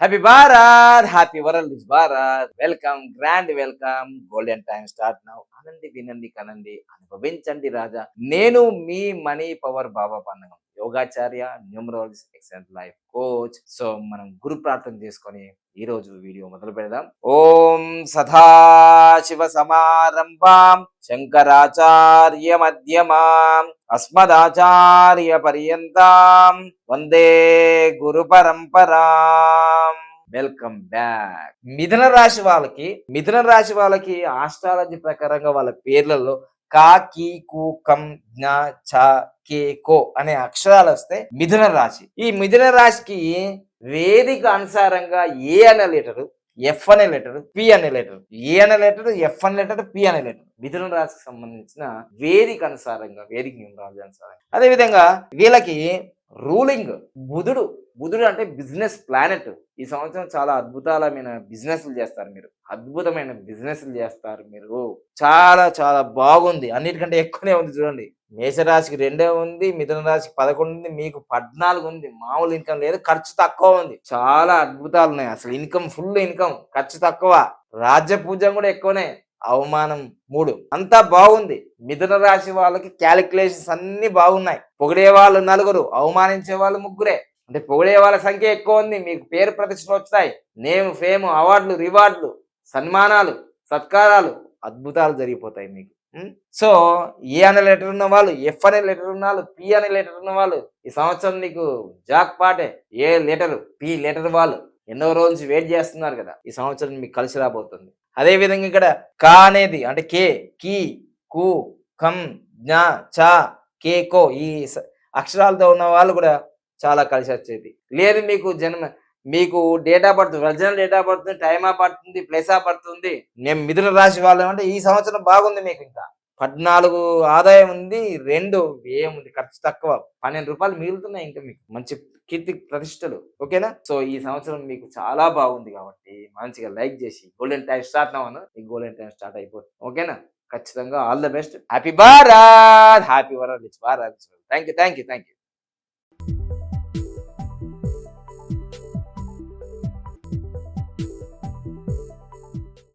Happy Bharat, happy world is Bharat. Welcome, grand welcome. Golden time start now. అనండి, వినండి, కనండి, అనుభవించండి రాజా. నేను మీ మనీ పవర్ బాబా పండగం, యోగాచార్య, numerologist, excellent life coach. So మనం గురు ప్రార్థన చేసుకొని ఈ రోజు వీడియో మొదలు పెడదాం. ఓం సదాశివ సమారంభాం శంకరాచార్య మధ్యమాం అస్మదాచార్య పర్యంతం వందే గురు పరంపరాం. Welcome back. మిథున రాశి వాళ్ళకి ఆస్ట్రాలజీ ప్రకారంగా వాళ్ళ పేర్లలో కా కీ కు కం జ్ఞ చ కే కో అనే అక్షరాలు వస్తే మిథున రాశి. ఈ మిథున రాశికి వేదిక అనుసారంగా ఏ అనే లెటరు, ఎఫ్ అనే లెటర్, పి అనే లెటర్, ఏ అనే లెటర్, ఎఫ్ అనే లెటర్, పి అనే లెటర్ మిథున రాశికి సంబంధించిన వేదిక అనుసారంగా, వేదిక న్యూమరాలజీ అనుసారంగా. అదేవిధంగా వీళ్ళకి రూలింగ్ బుధుడు. బుధుడు అంటే బిజినెస్ ప్లానెట్. ఈ సంవత్సరం చాలా అద్భుతమైన బిజినెస్లు చేస్తారు మీరు, అద్భుతమైన బిజినెస్లు చేస్తారు మీరు. చాలా చాలా బాగుంది, అన్నిటికంటే ఎక్కువనే ఉంది. చూడండి, మేషరాశికి 2 ఉంది, మిథున రాశికి 11 ఉంది, మీకు 14 ఉంది. మామూలు ఇన్కమ్ లేదు, ఖర్చు తక్కువ ఉంది. చాలా అద్భుతాలు ఉన్నాయి. అసలు ఇన్కమ్ ఫుల్ ఇన్కమ్, ఖర్చు తక్కువ, రాజ్య పూజ్యం కూడా ఎక్కువనే, అవమానం 3, అంతా బాగుంది. మిథున రాశి వాళ్ళకి క్యాలిక్యులేషన్స్ అన్ని బాగున్నాయి. పొగిడే వాళ్ళు 4, అవమానించే వాళ్ళు 3. అంటే పొగిడే వాళ్ళ సంఖ్య ఎక్కువ ఉంది. మీకు పేరు ప్రతిష్టలు వస్తాయి, నేమ్, ఫేమ్, అవార్డులు, రివార్డులు, సన్మానాలు, సత్కారాలు, అద్భుతాలు జరిగిపోతాయి మీకు. సో ఏ అనే లెటర్ ఉన్న వాళ్ళు, ఎఫ్ అనే లెటర్ ఉన్న వాళ్ళు, పి అనే లెటర్ ఉన్న వాళ్ళు ఈ సంవత్సరం నీకు జాక్ పాటే. ఏ లెటర్, పి లెటర్ వాళ్ళు ఎన్నో రోజులు వెయిట్ చేస్తున్నారు కదా, ఈ సంవత్సరం మీకు కలిసి రాబోతుంది. అదే విధంగా ఇక్కడ కా అనేది అంటే కే, కీ, కు, కం, జ్ఞ, చ, కే, కో ఈ అక్షరాలతో ఉన్న వాళ్ళు కూడా చాలా కలిసి వచ్చేది. లేదు మీకు date of birth, original date of birth, time of birth ఉంది, ప్లేస్ ఆఫ్ బర్త్ ఉంది, నేను మిథున రాశి వాళ్ళం అంటే ఈ సంవత్సరం బాగుంది. మీకు ఇంకా 14 ఆదాయం ఉంది, 2 వ్యయం ఉంది, ఖర్చు తక్కువ, 12 రూపాయలు మిగులుతున్నాయి. ఇంకా మీకు మంచి కీర్తి ప్రతిష్టలు. ఓకేనా? సో ఈ సంవత్సరం మీకు చాలా బాగుంది కాబట్టి మంచిగా లైక్ చేసి గోల్డెన్ టైం స్టార్ట్ అవ్వను, ఈ గోల్డెన్ టైం స్టార్ట్ అయిపోతుంది. ఓకేనా? ఖచ్చితంగా all the best. Happy Bharat, happy world Bharat. Thank you.